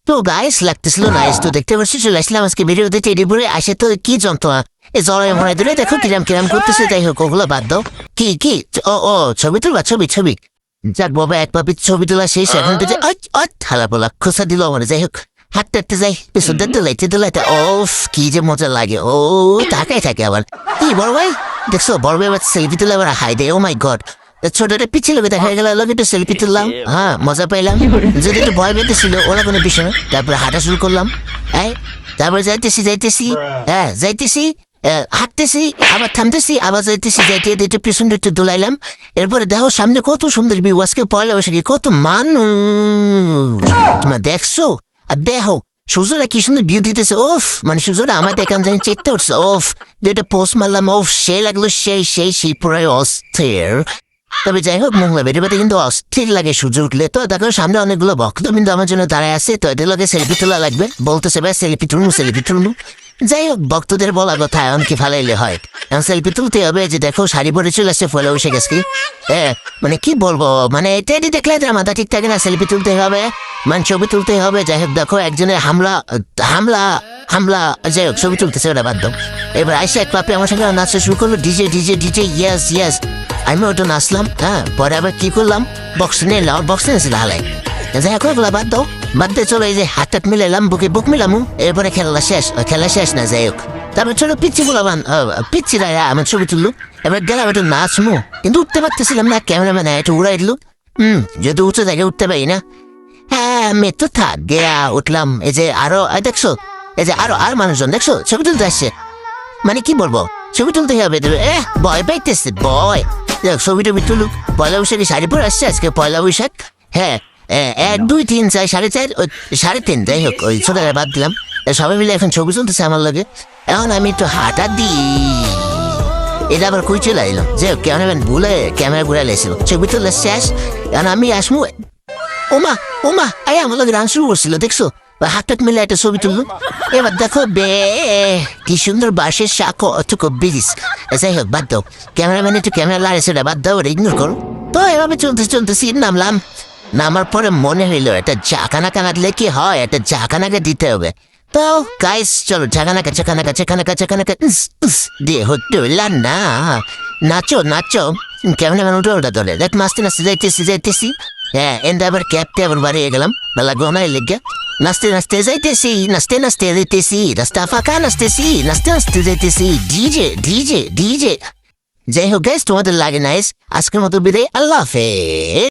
তো গাইস লাগতেছিল নাইস, তো দেখতে পাচ্ছি চলে আসলাম আজকে ভিডিওতে টেডিপুরে আসে। তো কি যন্ত্রণা এই জড়াই মনে ধরে দেখো কিরাম কিরাম করতেছে। যাই হোক ওগুলো বাদ দাও। কি কি ও ছবি তুলবা? ছবি যাক বাবা, এক পাপি ছবি তোলা শেষ। এখন তো যে হালা বলা খোসা দিল আমার। যাই হোক হাঁটতে হাঁটতে যাই, পেছন দিলাইতে ও কি যে মজা লাগে। ও তাকাই থাকে আবার। কি বড় ভাই দেখছো, বড় ভাই আবার সেলফি তুলে আবার হাই দেয়। ও মাই গড, ছোটটা পিছিয়ে লোকে দেখা গেল, লোক একটু সেলফি তুললাম, হ্যাঁ মজা পাইলাম। যদি একটু ভয় পেতেছিল ওরা কোনো বিষয় না। তারপরে হাঁটা শুরু করলাম, তারপরে যাইতেছি হাঁটতেছি, আবার থামতেছি, আবার যাইতে একটু পিছন একটু দোলাইলাম। এরপরে দেখো সামনে কত সুন্দর ভিউ, আজকে পয়লা বৈশাখে কত মানুষ তোমরা দেখছো। আর দেখো সূর্যটা কি সুন্দর ভিউ দিতেছে। ওফ মানে সূর্যটা আমার দেখান জানি চেকতে উঠছে। ওফ যেটা পোস্ট মারলাম, ওফ সে লাগলো সেই পুরাই অস্থির। তবে যাই হোক মংলা বেরিয়ে কিন্তু অস্থির লাগে সূর্য উঠলে। তো দেখো সামনে অনেকগুলো ভক্তবৃন্দ আমার জন্য দাঁড়ায় আছে। তো এদের লোকে সেলফি তোলা লাগবে, বলতেছে ভাই সেলফি তুলমু। যাই হোক ভক্তদের বলা কথা এখন কি ফালাইলে হয়, এখন সেলফি তুলতে হবে। যে দেখো শাড়ি পরে চলে আসছে পয়লা বৈশাখ আজকে। মানে কি বলবো, মানে এটাই দেখলে মাথা ঠিক থাকে না, সেলফি তুলতে হবে মানে ছবি তুলতে হবে। যাই হোক দেখো একজনের হামলা যাই হোক ছবি তুলতেছে, ওটা বাদ দাও। এবার আইসে এক পাপে আমার সঙ্গে নাচতে শুরু করলো, ডিজে ইয়াস। আমি ওটা নাচলাম, পরে আবার কি করলাম, বক্স নিয়েছিল হালাই। যাই হোক ওগুলো বাদ দিয়ে চলো এই যে হাত মিলাইলাম, বুক মিলামু। এরপরে খেলা শেষ না। যাই হোক তারপর ছোট পিচ্ছিরা আমার ছবি তুললো। এবার গেলাম একটু নাচমু, কিন্তু উঠতে পারতেছিলাম না, ক্যামেরাম্যান একটু উড়াই দিল। যেহেতু উঁচু জায়গায় উঠতে পারি না, আমি তো থাক গেয়া উঠলাম। এই যে আরো দেখছো, এই যে আর মানুষজন দেখছো ছবি তুলতে আসছে। মানে কি বলবো, ছবি তুলতে হবে, ভয় পাইতেছে ভয়। ছবি টবি তুলুক, পয়লা বৈশাখে শাড়ি পরে আসছে আজকে পয়লা বৈশাখ। 1 2 3 4 4.5 3.5 যাই হোক ওই ছোট বাদ দিলাম। সবাই মিলে এখন ছবি তুলতেছে আমার লগে। এখন আমি একটু হাঁটা দিই, এটা আবার কই চলে আইলাম। যে ক্যামেরাম্যান ভুলে ক্যামেরা ঘুরে লাইছিল, ছবি তুলে শেষ। এখন আমি আসমু, ওমা আমার লগে রান শুরু করছিল দেখছো। হাত মিলে একটা ছবি তুললো। এবার দেখো কি সুন্দর বাঁশের শাখ অথুকো ব্রিজ। যাই হোক বাদ দাও, ক্যামেরাম্যান একটু ক্যামেরা লাগাইছে, বাদ দাও, ওটা ইগনোর করো। তো এভাবে চলতেছি নামার পরে মনে হইলো একটা ঝাঁকানাকা দিলে কি হয়, একটা ঝাঁকানাকা দিতে হবে। তো গাইস চলো ঝাঁকানাকা দিয়ে হতে না, নাচো। ক্যামেরাম্যান উল্টা দলে দেখ নাচতে যাইতেছি। এন্ড আবার ক্যাপটা আবার বাড়িয়ে গেলাম, বেলা গোনায় লেগে নাচতে যাইতেছি, রাস্তা ফাঁকা নাচতে যাইতেছি। ডিজে। যাই হোক গাইস তোমাদের লাগে নাইস, আজকের মতো বিদায়, আল্লাহ হাফেজ।